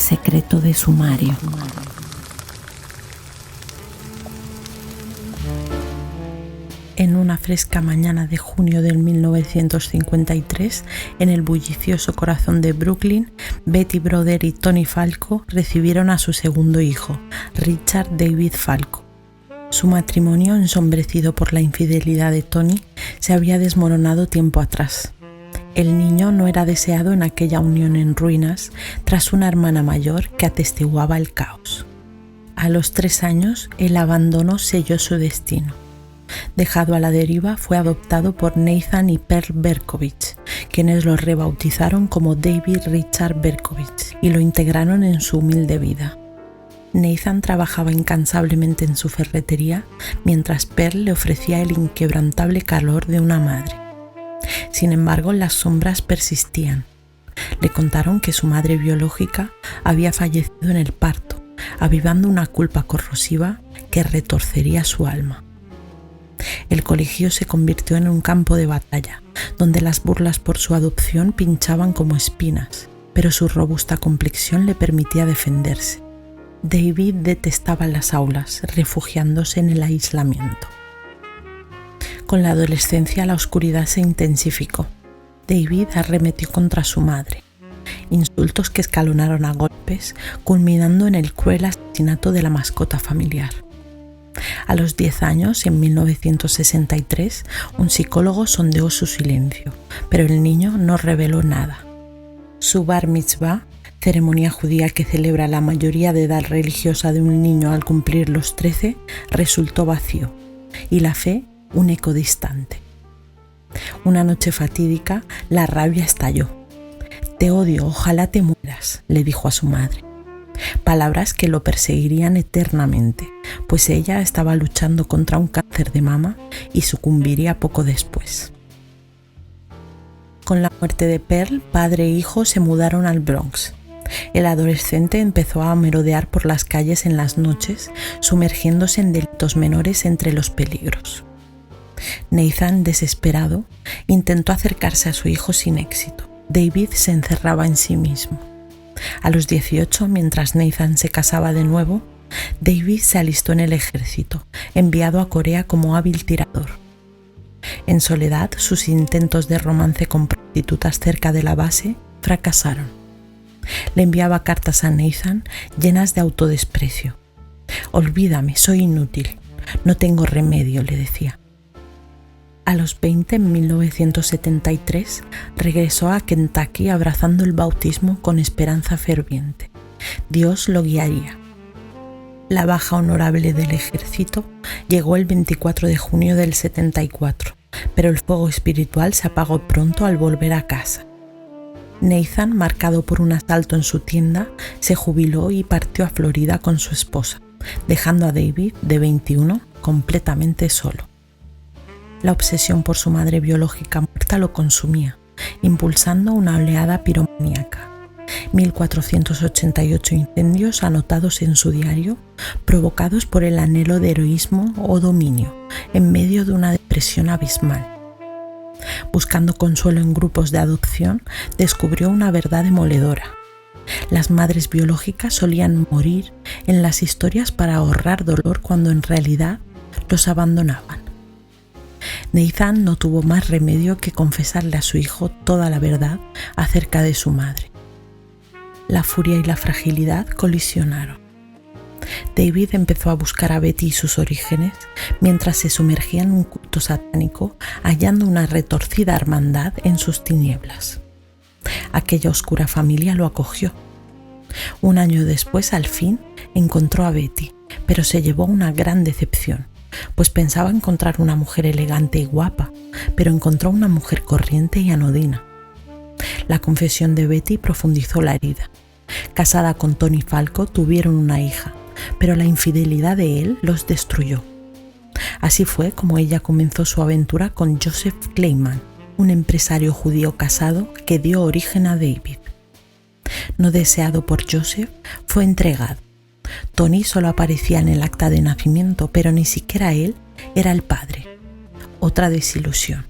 secreto de sumario. En una fresca mañana de junio del 1953, en el bullicioso corazón de Brooklyn, Betty Brother y Tony Falco recibieron a su segundo hijo, Richard David Falco. Su matrimonio, ensombrecido por la infidelidad de Tony, se había desmoronado tiempo atrás. El niño no era deseado en aquella unión en ruinas, tras una hermana mayor que atestiguaba el caos. A los 3 años, el abandono selló su destino. Dejado a la deriva, fue adoptado por Nathan y Pearl Berkovich, quienes lo rebautizaron como David Richard Berkovich y lo integraron en su humilde vida. Nathan trabajaba incansablemente en su ferretería, mientras Pearl le ofrecía el inquebrantable calor de una madre. Sin embargo, las sombras persistían. Le contaron que su madre biológica había fallecido en el parto, avivando una culpa corrosiva que retorcería su alma. El colegio se convirtió en un campo de batalla, donde las burlas por su adopción pinchaban como espinas, pero su robusta complexión le permitía defenderse. David detestaba las aulas, refugiándose en el aislamiento. Con la adolescencia la oscuridad se intensificó. David arremetió contra su madre, insultos que escalonaron a golpes, culminando en el cruel asesinato de la mascota familiar. A los 10 años, en 1963, un psicólogo sondeó su silencio, pero el niño no reveló nada. Su bar mitzvah, ceremonia judía que celebra la mayoría de edad religiosa de un niño al cumplir los 13, resultó vacío, y la fe un eco distante. Una noche fatídica, la rabia estalló. «Te odio, ojalá te mueras», le dijo a su madre. Palabras que lo perseguirían eternamente, pues ella estaba luchando contra un cáncer de mama y sucumbiría poco después. Con la muerte de Pearl, padre e hijo se mudaron al Bronx. El adolescente empezó a merodear por las calles en las noches, sumergiéndose en delitos menores entre los peligros. Nathan, desesperado, intentó acercarse a su hijo sin éxito. David se encerraba en sí mismo. A los 18, mientras Nathan se casaba de nuevo, David se alistó en el ejército, enviado a Corea como hábil tirador. En soledad, sus intentos de romance con prostitutas cerca de la base fracasaron. Le enviaba cartas a Nathan llenas de autodesprecio. «Olvídame, soy inútil. No tengo remedio», le decía. A los 20, en 1973, regresó a Kentucky abrazando el bautismo con esperanza ferviente. Dios lo guiaría. La baja honorable del ejército llegó el 24 de junio del 74, pero el fuego espiritual se apagó pronto al volver a casa. Nathan, marcado por un asalto en su tienda, se jubiló y partió a Florida con su esposa, dejando a David, de 21, completamente solo. La obsesión por su madre biológica muerta lo consumía, impulsando una oleada piromaníaca. 1488 incendios anotados en su diario, provocados por el anhelo de heroísmo o dominio, en medio de una depresión abismal. Buscando consuelo en grupos de adopción, descubrió una verdad demoledora. Las madres biológicas solían morir en las historias para ahorrar dolor cuando en realidad los abandonaban. Nathan no tuvo más remedio que confesarle a su hijo toda la verdad acerca de su madre. La furia y la fragilidad colisionaron. David empezó a buscar a Betty y sus orígenes, mientras se sumergía en un culto satánico, hallando una retorcida hermandad en sus tinieblas. Aquella oscura familia lo acogió. Un año después, al fin, encontró a Betty, pero se llevó una gran decepción, pues pensaba encontrar una mujer elegante y guapa, pero encontró una mujer corriente y anodina. La confesión de Betty profundizó la herida. Casada con Tony Falco, tuvieron una hija, pero la infidelidad de él los destruyó. Así fue como ella comenzó su aventura con Joseph Kleiman, un empresario judío casado que dio origen a David. No deseado por Joseph, fue entregado. Tony solo aparecía en el acta de nacimiento, pero ni siquiera él era el padre. Otra desilusión.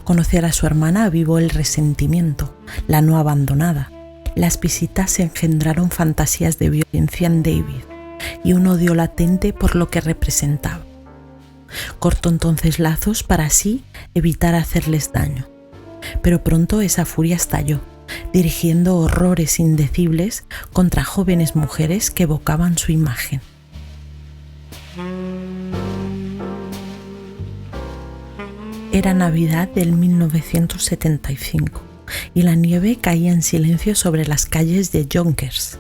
Conocer a su hermana avivó el resentimiento, la no abandonada. Las visitas se engendraron fantasías de violencia en David y un odio latente por lo que representaba. Cortó entonces lazos para así evitar hacerles daño, pero pronto esa furia estalló, dirigiendo horrores indecibles contra jóvenes mujeres que evocaban su imagen. Era Navidad del 1975 y la nieve caía en silencio sobre las calles de Yonkers.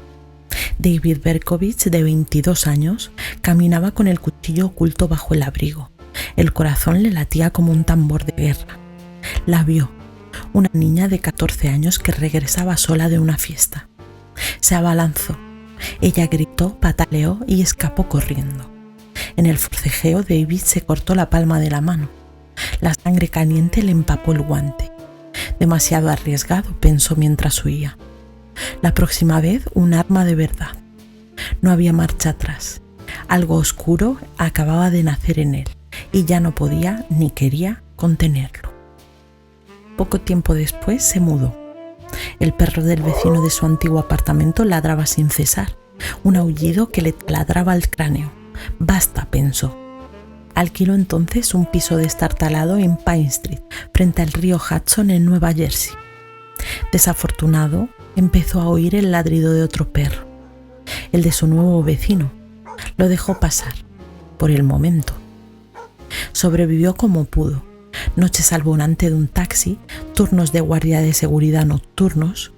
David Berkowitz, de 22 años, caminaba con el cuchillo oculto bajo el abrigo. El corazón le latía como un tambor de guerra. La vio, una niña de 14 años que regresaba sola de una fiesta. Se abalanzó. Ella gritó, pataleó y escapó corriendo. En el forcejeo, David se cortó la palma de la mano. La sangre caliente le empapó el guante. Demasiado arriesgado, pensó mientras huía. La próxima vez, un arma de verdad. No había marcha atrás. Algo oscuro acababa de nacer en él y ya no podía ni quería contenerlo. Poco tiempo después se mudó. El perro del vecino de su antiguo apartamento ladraba sin cesar, un aullido que le taladraba el cráneo. Basta, pensó. Alquiló entonces un piso destartalado en Pine Street, frente al río Hudson en Nueva Jersey. Desafortunado, empezó a oír el ladrido de otro perro, el de su nuevo vecino. Lo dejó pasar, por el momento. Sobrevivió como pudo. Noches al volante de un taxi, turnos de guardia de seguridad nocturnos,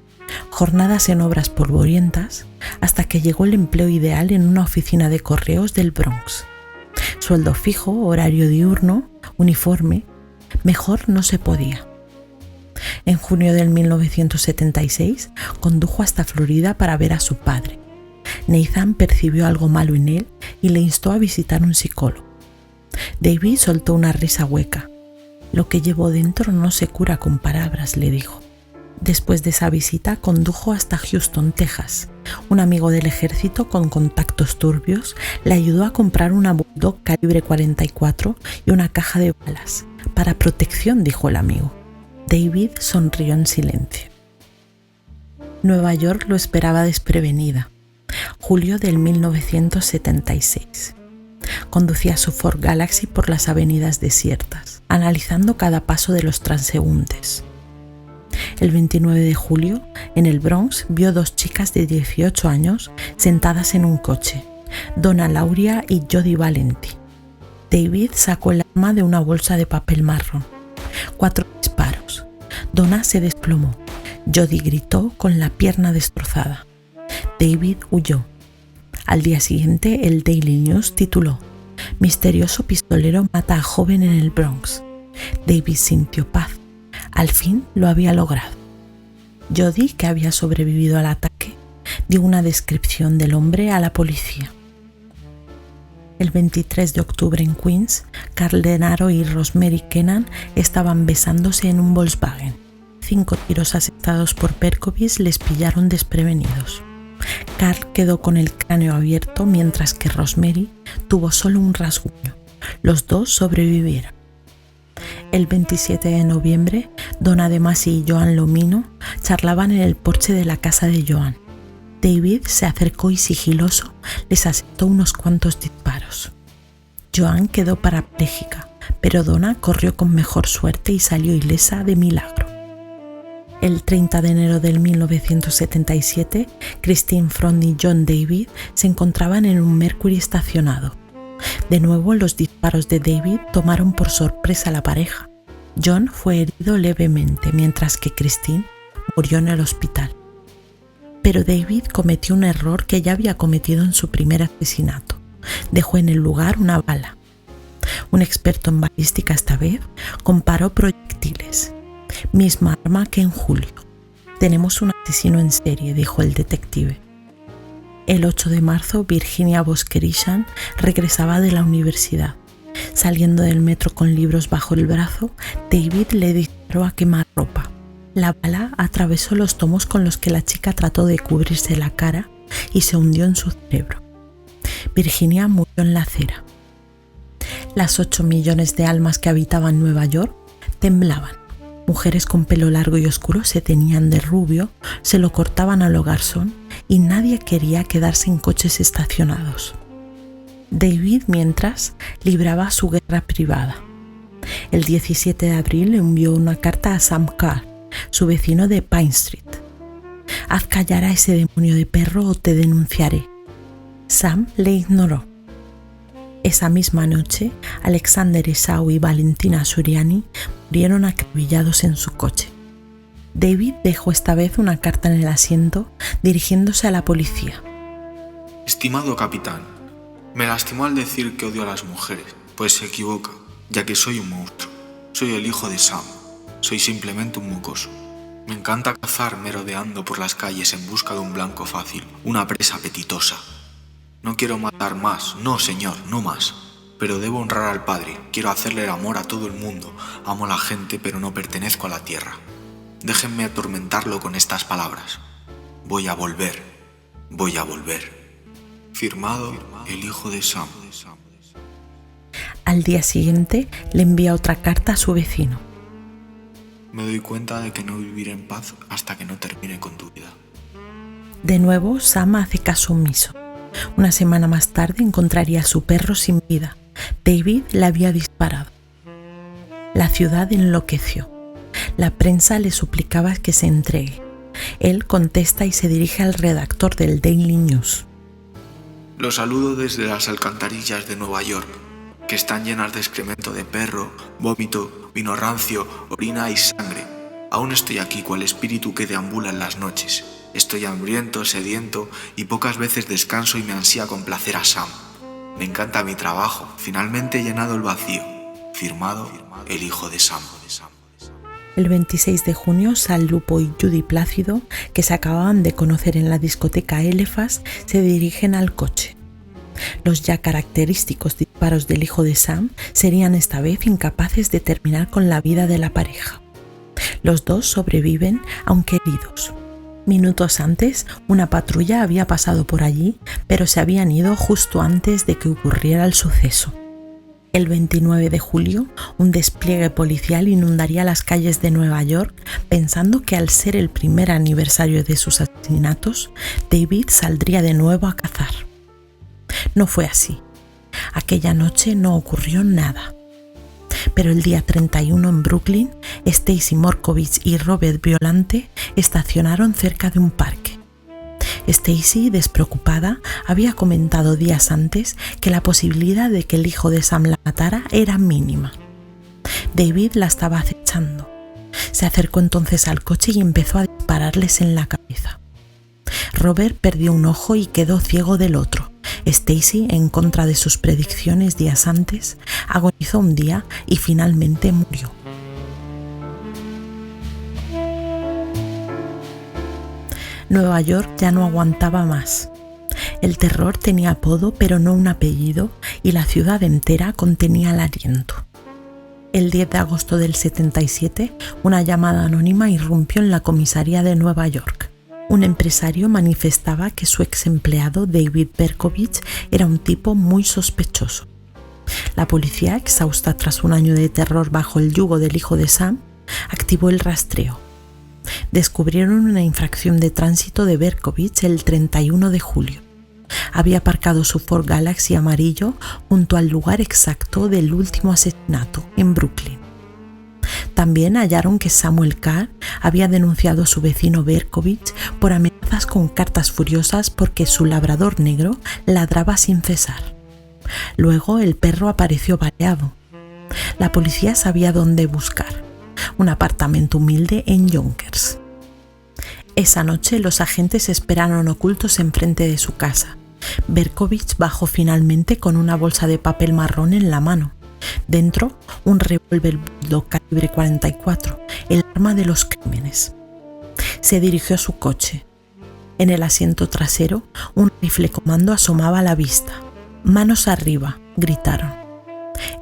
jornadas en obras polvorientas, hasta que llegó el empleo ideal en una oficina de correos del Bronx. Sueldo fijo, horario diurno, uniforme, mejor no se podía. En junio del 1976 condujo hasta Florida para ver a su padre. Nathan percibió algo malo en él y le instó a visitar un psicólogo. David soltó una risa hueca. Lo que llevo dentro no se cura con palabras, le dijo. Después de esa visita condujo hasta Houston, Texas. Un amigo del ejército con contactos turbios le ayudó a comprar una Bulldog calibre 44 y una caja de balas. Para protección, dijo el amigo. David sonrió en silencio. Nueva York lo esperaba desprevenida. Julio del 1976. Conducía su Ford Galaxy por las avenidas desiertas, analizando cada paso de los transeúntes. El 29 de julio, en el Bronx, vio dos chicas de 18 años sentadas en un coche, Donna Lauria y Jody Valenti. David sacó el arma de una bolsa de papel marrón. 4 disparos. Donna se desplomó. Jody gritó con la pierna destrozada. David huyó. Al día siguiente, el Daily News tituló: Misterioso pistolero mata a joven en el Bronx. David sintió paz. Al fin lo había logrado. Jody, que había sobrevivido al ataque, dio una descripción del hombre a la policía. El 23 de octubre en Queens, Carl Denaro y Rosemary Kennan estaban besándose en un Volkswagen. 5 tiros asestados por Berkowitz les pillaron desprevenidos. Carl quedó con el cráneo abierto mientras que Rosemary tuvo solo un rasguño. Los dos sobrevivieron. El 27 de noviembre, Donna De Masi y Joan Lomino charlaban en el porche de la casa de Joan. David se acercó y sigiloso les asestó unos cuantos disparos. Joan quedó parapléjica, pero Donna corrió con mejor suerte y salió ilesa de milagro. El 30 de enero del 1977, Christine Front y John David se encontraban en un Mercury estacionado. De nuevo, los disparos de David tomaron por sorpresa a la pareja. John fue herido levemente, mientras que Christine murió en el hospital. Pero David cometió un error que ya había cometido en su primer asesinato. Dejó en el lugar una bala. Un experto en balística esta vez comparó proyectiles. Misma arma que en julio. Tenemos un asesino en serie, dijo el detective. El 8 de marzo, Virginia Boskerishan regresaba de la universidad. Saliendo del metro con libros bajo el brazo, David le disparó a quemarropa. La bala atravesó los tomos con los que la chica trató de cubrirse la cara y se hundió en su cerebro. Virginia murió en la acera. Las 8 millones de almas que habitaban Nueva York temblaban. Mujeres con pelo largo y oscuro se teñían de rubio, se lo cortaban a lo garzón y nadie quería quedarse en coches estacionados. David, mientras, libraba su guerra privada. El 17 de abril envió una carta a Sam Carr, su vecino de Pine Street. «Haz callar a ese demonio de perro o te denunciaré». Sam le ignoró. Esa misma noche, Alexander Esau y Valentina Suriani murieron acribillados en su coche. David dejó esta vez una carta en el asiento, dirigiéndose a la policía. Estimado capitán, me lastimó al decir que odio a las mujeres, pues se equivoca, ya que soy un monstruo. Soy el hijo de Sam. Soy simplemente un mocoso. Me encanta cazar merodeando por las calles en busca de un blanco fácil, una presa apetitosa. No quiero matar más, no señor, no más. Pero debo honrar al Padre, quiero hacerle el amor a todo el mundo. Amo a la gente, pero no pertenezco a la tierra. Déjenme atormentarlo con estas palabras. Voy a volver, voy a volver. Firmado, el hijo de Sam. Al día siguiente le envía otra carta a su vecino. Me doy cuenta de que no viviré en paz hasta que no termine con tu vida. De nuevo, Sam hace caso omiso. Una semana más tarde encontraría a su perro sin vida. David le había disparado. La ciudad enloqueció. La prensa le suplicaba que se entregue. Él contesta y se dirige al redactor del Daily News. Lo saludo desde las alcantarillas de Nueva York, que están llenas de excremento de perro, vómito, vino rancio, orina y sangre. Aún estoy aquí cual espíritu que deambula en las noches. Estoy hambriento, sediento y pocas veces descanso y me ansía complacer a Sam. Me encanta mi trabajo, finalmente he llenado el vacío. Firmado, el hijo de Sam. El 26 de junio, Sal Lupo y Judy Plácido, que se acababan de conocer en la discoteca Elephas, se dirigen al coche. Los ya característicos disparos del hijo de Sam serían esta vez incapaces de terminar con la vida de la pareja. Los dos sobreviven, aunque heridos. Minutos antes, una patrulla había pasado por allí, pero se habían ido justo antes de que ocurriera el suceso. El 29 de julio, un despliegue policial inundaría las calles de Nueva York, pensando que al ser el primer aniversario de sus asesinatos, David saldría de nuevo a cazar. No fue así. Aquella noche no ocurrió nada. Pero el día 31 en Brooklyn, Stacy Morkovich y Robert Violante estacionaron cerca de un parque. Stacy, despreocupada, había comentado días antes que la posibilidad de que el hijo de Sam la matara era mínima. David la estaba acechando. Se acercó entonces al coche y empezó a dispararles en la cabeza. Robert perdió un ojo y quedó ciego del otro. Stacy, en contra de sus predicciones días antes, agonizó un día y finalmente murió. Nueva York ya no aguantaba más. El terror tenía apodo pero no un apellido y la ciudad entera contenía el aliento. El 10 de agosto del 77, una llamada anónima irrumpió en la comisaría de Nueva York. Un empresario manifestaba que su ex empleado David Berkovich era un tipo muy sospechoso. La policía, exhausta tras un año de terror bajo el yugo del hijo de Sam, activó el rastreo. Descubrieron una infracción de tránsito de Berkovich el 31 de julio. Había aparcado su Ford Galaxy amarillo junto al lugar exacto del último asesinato, en Brooklyn. También hallaron que Samuel Carr había denunciado a su vecino Berkovich por amenazas con cartas furiosas porque su labrador negro ladraba sin cesar. Luego el perro apareció baleado. La policía sabía dónde buscar: un apartamento humilde en Yonkers. Esa noche los agentes esperaron ocultos enfrente de su casa. Berkovich bajó finalmente con una bolsa de papel marrón en la mano. Dentro, un revólver Bulldog calibre 44, el arma de los crímenes. Se dirigió a su coche. En el asiento trasero, un rifle comando asomaba a la vista. «Manos arriba», gritaron.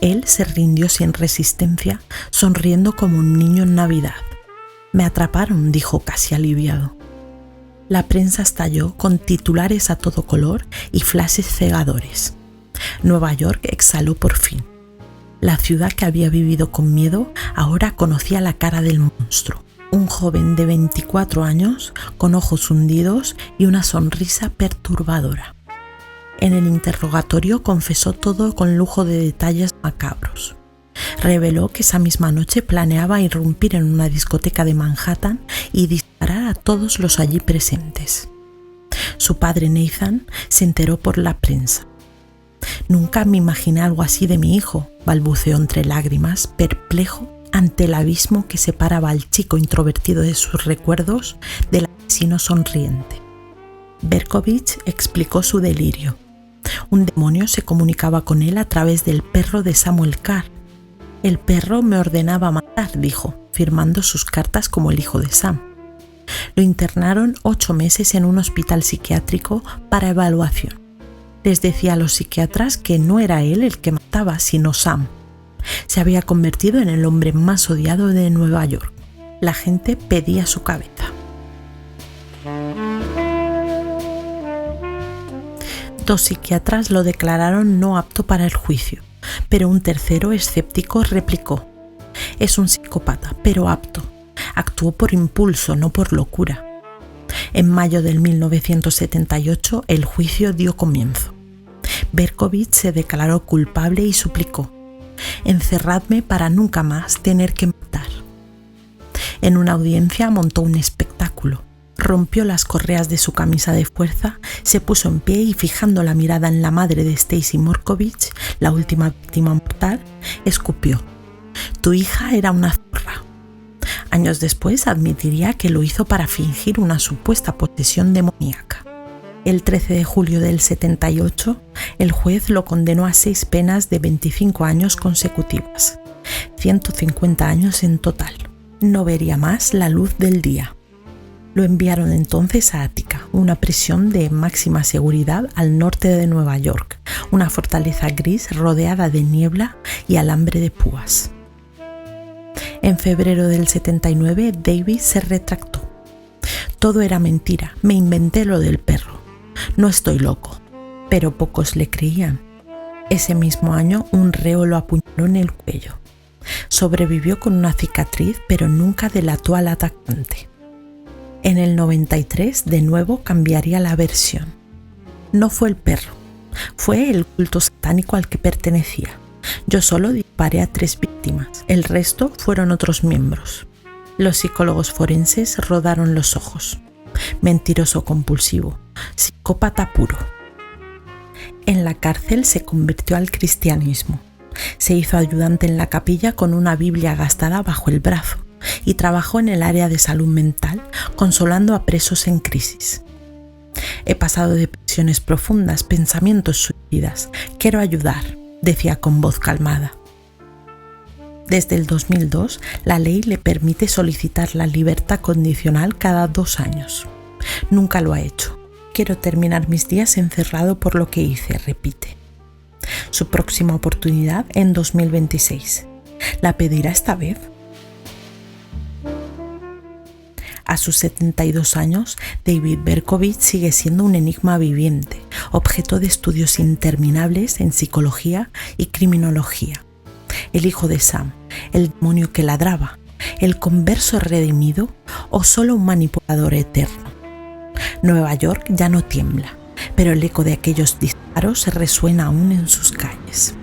Él se rindió sin resistencia, sonriendo como un niño en Navidad. «Me atraparon», dijo casi aliviado. La prensa estalló con titulares a todo color y flashes cegadores. Nueva York exhaló por fin. La ciudad que había vivido con miedo ahora conocía la cara del monstruo. Un joven de 24 años con ojos hundidos y una sonrisa perturbadora. En el interrogatorio confesó todo con lujo de detalles macabros. Reveló que esa misma noche planeaba irrumpir en una discoteca de Manhattan y disparar a todos los allí presentes. Su padre Nathan se enteró por la prensa. «Nunca me imaginé algo así de mi hijo», balbuceó entre lágrimas, perplejo ante el abismo que separaba al chico introvertido de sus recuerdos del asesino sonriente. Berkovich explicó su delirio. Un demonio se comunicaba con él a través del perro de Samuel Carr. «El perro me ordenaba matar», dijo, firmando sus cartas como el hijo de Sam. Lo internaron 8 meses en un hospital psiquiátrico para evaluación. Les decía a los psiquiatras que no era él el que mataba, sino Sam. Se había convertido en el hombre más odiado de Nueva York. La gente pedía su cabeza. Dos psiquiatras lo declararon no apto para el juicio, pero un tercero escéptico replicó: «Es un psicópata, pero apto. Actuó por impulso, no por locura». En mayo del 1978 el juicio dio comienzo. Berkovich se declaró culpable y suplicó: «Encerradme para nunca más tener que matar». En una audiencia montó un espectáculo. Rompió las correas de su camisa de fuerza, se puso en pie y, fijando la mirada en la madre de Stacy Morkovich, la última víctima mortal, escupió: «Tu hija era una zorra». Años después admitiría que lo hizo para fingir una supuesta posesión demoníaca. El 13 de julio del 78, el juez lo condenó a 6 penas de 25 años consecutivas, 150 años en total. No vería más la luz del día. Lo enviaron entonces a Ática, una prisión de máxima seguridad al norte de Nueva York, una fortaleza gris rodeada de niebla y alambre de púas. En febrero del 79, David se retractó. «Todo era mentira, me inventé lo del perro. No estoy loco». Pero pocos le creían. Ese mismo año, un reo lo apuñaló en el cuello. Sobrevivió con una cicatriz, pero nunca delató al atacante. En el 93, de nuevo, cambiaría la versión. No fue el perro, fue el culto satánico al que pertenecía. Yo solo disparé a 3 víctimas, el resto fueron otros miembros. Los psicólogos forenses rodaron los ojos. Mentiroso compulsivo, psicópata puro. En la cárcel se convirtió al cristianismo. Se hizo ayudante en la capilla con una Biblia gastada bajo el brazo y trabajó en el área de salud mental, consolando a presos en crisis. «He pasado depresiones profundas, pensamientos suicidas. Quiero ayudar», decía con voz calmada. Desde el 2002, la ley le permite solicitar la libertad condicional cada 2 años. Nunca lo ha hecho. «Quiero terminar mis días encerrado por lo que hice», repite. Su próxima oportunidad en 2026. ¿La pedirá esta vez? A sus 72 años, David Berkovich sigue siendo un enigma viviente, objeto de estudios interminables en psicología y criminología. El hijo de Sam, el demonio que ladraba, el converso redimido o solo un manipulador eterno. Nueva York ya no tiembla, pero el eco de aquellos disparos resuena aún en sus calles.